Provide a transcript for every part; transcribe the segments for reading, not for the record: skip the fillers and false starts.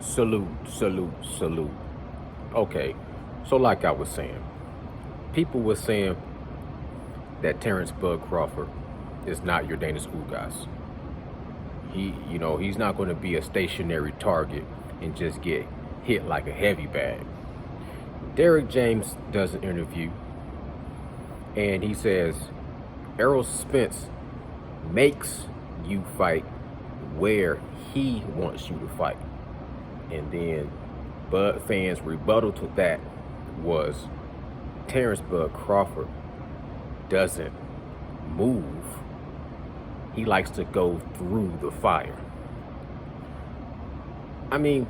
Salute, salute, salute. Okay, so like I was saying, people were saying that Terrence Bud Crawford is not your Dana School guys. He's not going to be a stationary target and just get hit like a heavy bag. Derek James does an interview and he says Errol Spence makes you fight where he wants you to fight. And then Bud fans' rebuttal to that was Terrence Bud Crawford doesn't move. He likes to go through the fire. I mean,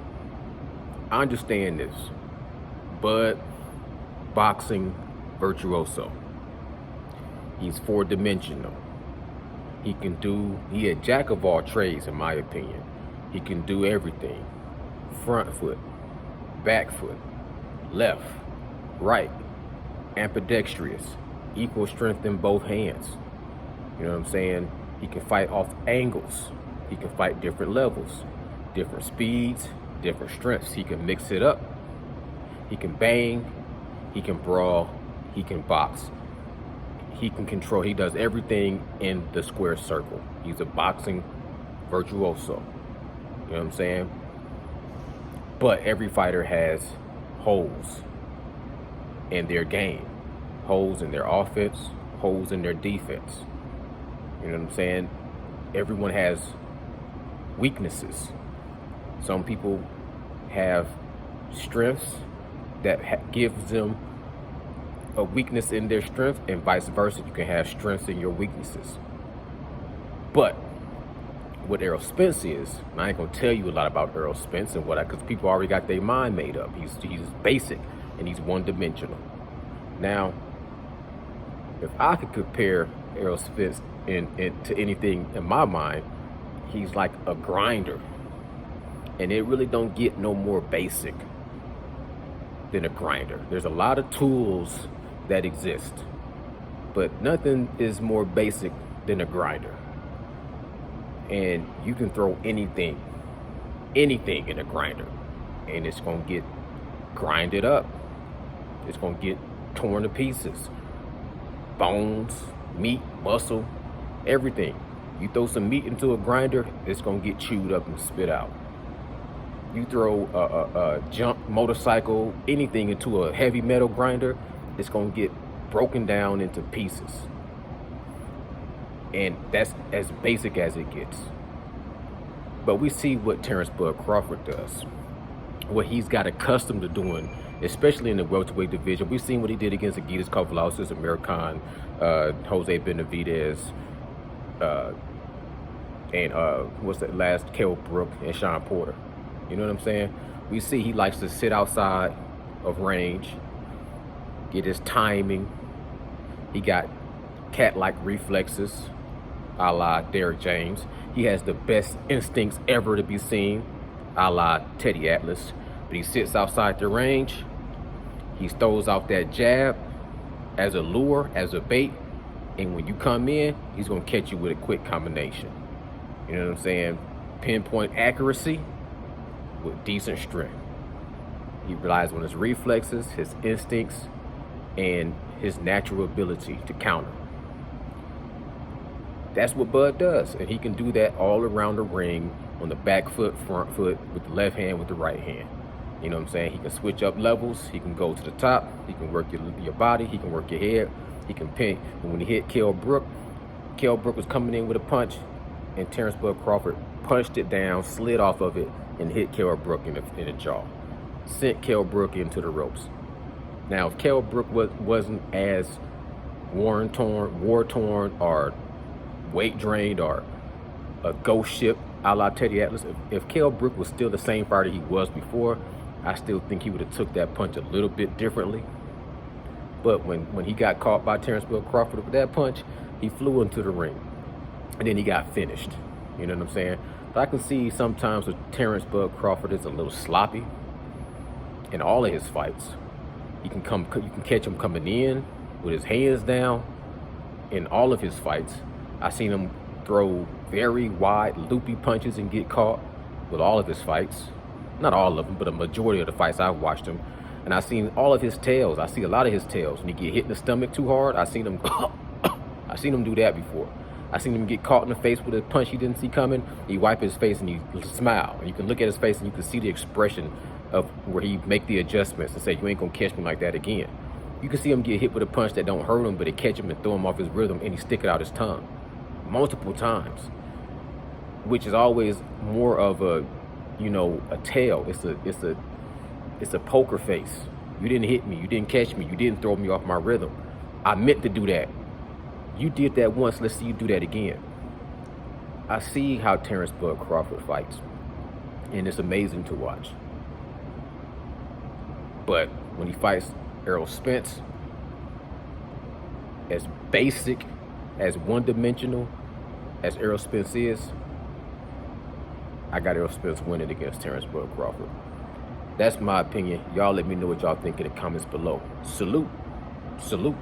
I understand this. Bud, boxing virtuoso. He's four-dimensional. He a jack of all trades, in my opinion. He can do everything. Front foot, back foot, left, right, ambidextrous, equal strength in both hands. You know what I'm saying? He can fight off angles. He can fight different levels, different speeds, different strengths. He can mix it up. He can bang, he can brawl, he can box. He can control, he does everything in the square circle. He's a boxing virtuoso. You know what I'm saying? But every fighter has holes in their game, holes in their offense, holes in their defense. You know what I'm saying? Everyone has weaknesses. Some people have strengths that gives them a weakness in their strength, and vice versa. You can have strengths in your weaknesses. But what Errol Spence is, and I ain't gonna tell you a lot about Errol Spence and because people already got their mind made up. He's basic and he's one-dimensional. Now, if I could compare Errol Spence to anything in my mind, he's like a grinder, and it really don't get no more basic than a grinder. There's a lot of tools that exist, but nothing is more basic than a grinder. And you can throw anything in a grinder, and it's gonna get grinded up. It's gonna get torn to pieces. Bones, meat, muscle, everything. You throw some meat into a grinder, it's gonna get chewed up and spit out. You throw a junk motorcycle, anything into a heavy metal grinder, it's gonna get broken down into pieces. And that's as basic as it gets. But we see what Terrence Bud Crawford does, what he's got accustomed to doing, especially in the welterweight division. We've seen what he did against Agitas Kovalauskas, Amir Khan, Jose Benavidez, and what's that last, Kell Brook and Sean Porter. You know what I'm saying? We see he likes to sit outside of range, get his timing. He got cat-like reflexes, a la Derek James. He has the best instincts ever to be seen, a la Teddy Atlas. But he sits outside the range. He throws out that jab as a lure, as a bait. And when you come in, he's going to catch you with a quick combination. You know what I'm saying? Pinpoint accuracy with decent strength. He relies on his reflexes, his instincts, and his natural ability to counter. That's what Bud does, and he can do that all around the ring, on the back foot, front foot, with the left hand, with the right hand. You know what I'm saying? He can switch up levels. He can go to the top. He can work your body. He can work your head. He can pin. And when he hit Kell Brook was coming in with a punch, and Terrence Bud Crawford punched it down, slid off of it, and hit Kell Brook in the jaw. Sent Kell Brook into the ropes. Now, if Kell Brook wasn't as war-torn, or weight drained, or a ghost ship a la Teddy Atlas, if Kell Brook was still the same fighter he was before, I still think he would have took that punch a little bit differently. But when he got caught by Terrence Bud Crawford with that punch, he flew into the ring, and then he got finished. You know what I'm saying? But I can see sometimes with Terrence Bud Crawford is a little sloppy in all of his fights. You can catch him coming in with his hands down in all of his fights. I've seen him throw very wide, loopy punches and get caught with all of his fights. not all of them, but a majority of the fights I've watched him, and I've seen all of his tails. I see a lot of his tails. When he get hit in the stomach too hard, I've seen him do that before. I seen him get caught in the face with a punch he didn't see coming. He wipe his face and he smile. And you can look at his face and you can see the expression of where he make the adjustments and say, you ain't gonna catch me like that again. You can see him get hit with a punch that don't hurt him, but it catch him and throw him off his rhythm, and he stick it out his tongue multiple times, which is always more of a, a tail. It's a poker face. You didn't hit me. You didn't catch me. You didn't throw me off my rhythm. I meant to do that. You did that once, let's see you do that again. I see how Terrence Bud Crawford fights, and it's amazing to watch. But when he fights Errol Spence, as basic, as one-dimensional as Errol Spence is, I got Errol Spence winning against Terrence Bud Crawford. That's my opinion. Y'all let me know what y'all think in the comments below. Salute. Salute.